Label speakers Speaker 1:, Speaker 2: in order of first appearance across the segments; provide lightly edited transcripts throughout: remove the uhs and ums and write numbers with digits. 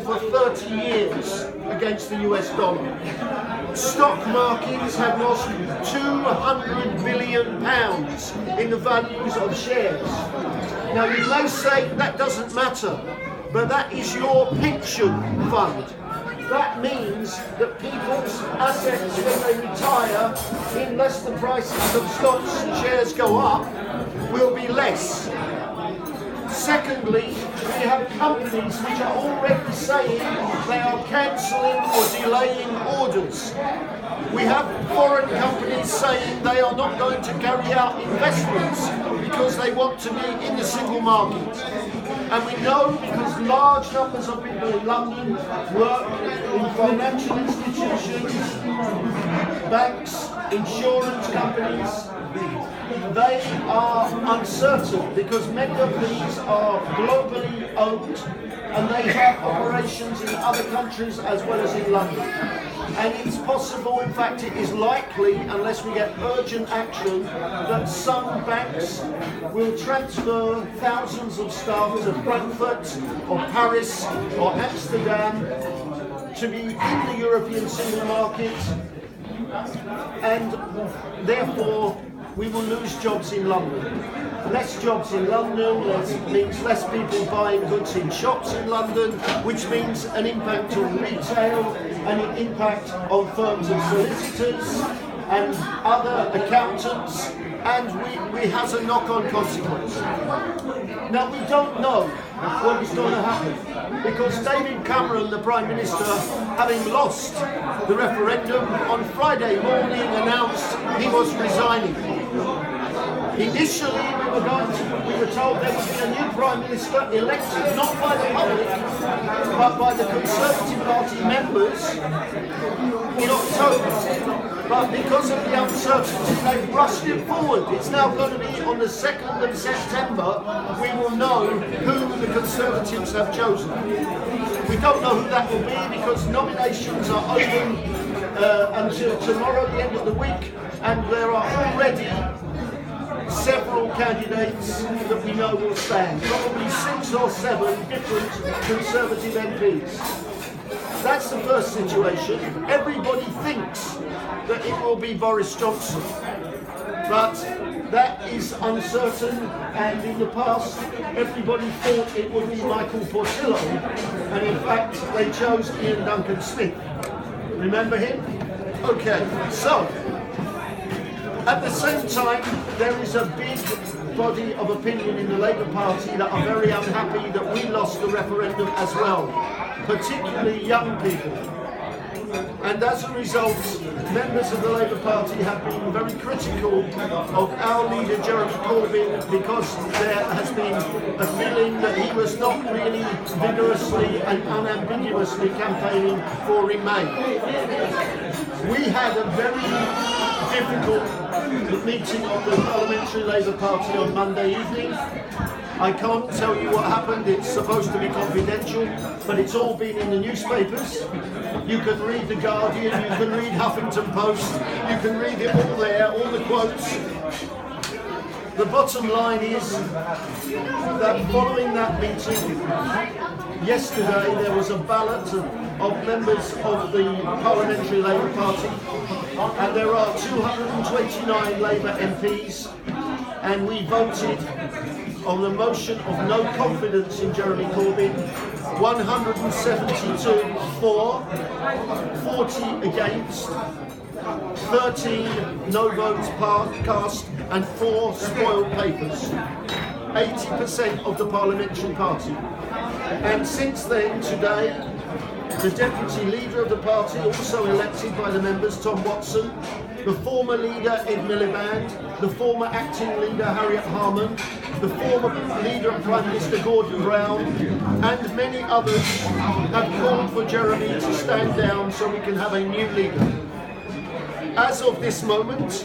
Speaker 1: for 30 years against the US dollar. Stock markets have lost £200 billion in the values of shares. Now you may say that doesn't matter, but that is your pension fund. That means that people's assets when they retire, unless the prices of stocks and shares go up, will be less. Secondly, we have companies which are already saying they are cancelling or delaying orders. We have foreign companies saying they are not going to carry out investments because they want to be in the single market. And we know because large numbers of people in London work in financial institutions, banks, insurance companies. They are uncertain because many of these are globally owned and they have operations in other countries as well as in London. And it's possible, in fact it is likely, unless we get urgent action, that some banks will transfer thousands of staff to Frankfurt or Paris or Amsterdam to be in the European single market, and therefore we will lose jobs in London. Less jobs in London means less people buying goods in shops in London, which means an impact on retail and an impact on firms of solicitors and other accountants, and we has a knock-on consequence. Now we don't know what is going to happen because David Cameron, the Prime Minister, having lost the referendum on Friday morning, announced he was resigning. Initially, we were told there would be a new Prime Minister elected not by the public, but by the Conservative Party members in October. But because of the uncertainty, they've rushed it forward. It's now going to be on the 2nd of September. We will know who the Conservatives have chosen. We don't know who that will be because nominations are open until tomorrow, the end of the week, and there are already several candidates that we know will stand, probably 6 or 7 different Conservative MPs. That's the first situation. Everybody thinks that it will be Boris Johnson, but that is uncertain, and in the past everybody thought it would be Michael Portillo, and in fact they chose Ian Duncan Smith. Remember him? Okay, so at the same time, there is a big body of opinion in the Labour Party that are very unhappy that we lost the referendum as well, particularly young people. And as a result, members of the Labour Party have been very critical of our leader Jeremy Corbyn because there has been a feeling that he was not really vigorously and unambiguously campaigning for Remain. We had a very difficult meeting of the Parliamentary Labour Party on Monday evening. I can't tell you what happened, it's supposed to be confidential, but it's all been in the newspapers. You can read The Guardian, you can read Huffington Post, you can read it all there, all the quotes. The bottom line is that following that meeting, yesterday there was a ballot of members of the Parliamentary Labour Party, and there are 229 Labour MPs, and we voted on the motion of no confidence in Jeremy Corbyn, 172 for, 40 against, 13 no votes cast, and 4 spoiled papers. 80% of the parliamentary party. And since then, today, the deputy leader of the party, also elected by the members, Tom Watson, the former leader, Ed Miliband, the former acting leader, Harriet Harman, the former leader and Prime Minister, Gordon Brown, and many others have called for Jeremy to stand down so we can have a new leader. As of this moment,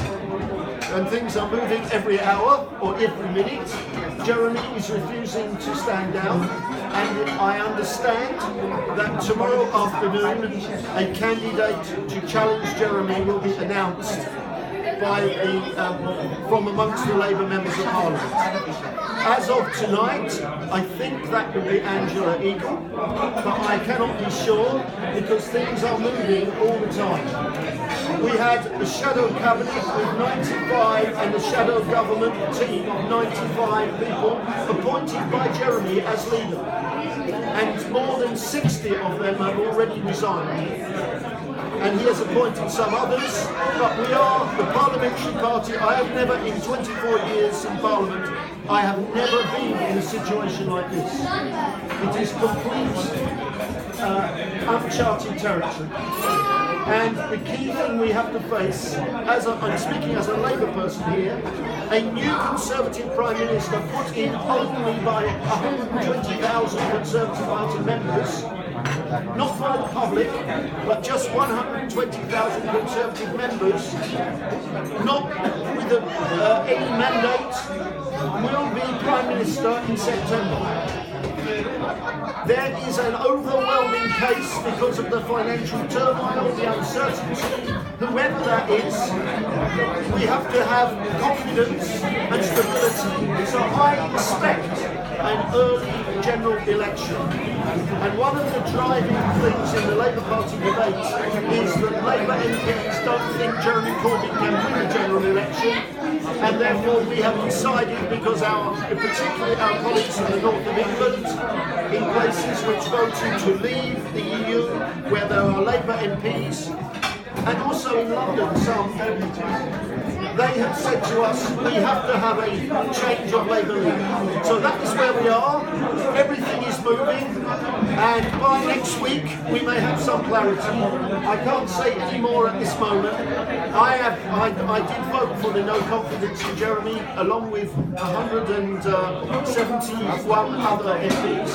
Speaker 1: and things are moving every hour or every minute, Jeremy is refusing to stand down, and I understand that tomorrow afternoon a candidate to challenge Jeremy will be announced from amongst the Labour members of Parliament. As of tonight, I think that will be Angela Eagle, but I cannot be sure because things are moving all the time. We had the shadow cabinet with 95 and the shadow government team of 95 people appointed by Jeremy as leader, and more than 60 of them have already resigned. And he has appointed some others, but we are the parliamentary party. I have never, in 24 years in Parliament, I have never been in a situation like this. It is complete uncharted territory. And the key thing we have to face, I'm speaking as a Labour person here, a new Conservative Prime Minister put in only by 120,000 Conservative Party members, not by the public, but just 120,000 Conservative members, not with any mandate, will be Prime Minister in September. There is an overwhelming case because of the financial turmoil, the uncertainty, whoever that is. We have to have confidence and stability. So I expect an early general election. And one of the driving things in the Labour Party debate is that Labour MPs don't think Jeremy Corbyn can win a general election, and therefore we have decided, because particularly our colleagues in the north of England, in places which voted to leave the EU, where there are Labour MPs, and also in London some, they have said to us, we have to have a change of Labour leader. So that is where we are. Everything is moving, and by next week we may have some clarity. I can't say any more at this moment. I did vote for the no confidence in Jeremy, along with 171 other MPs.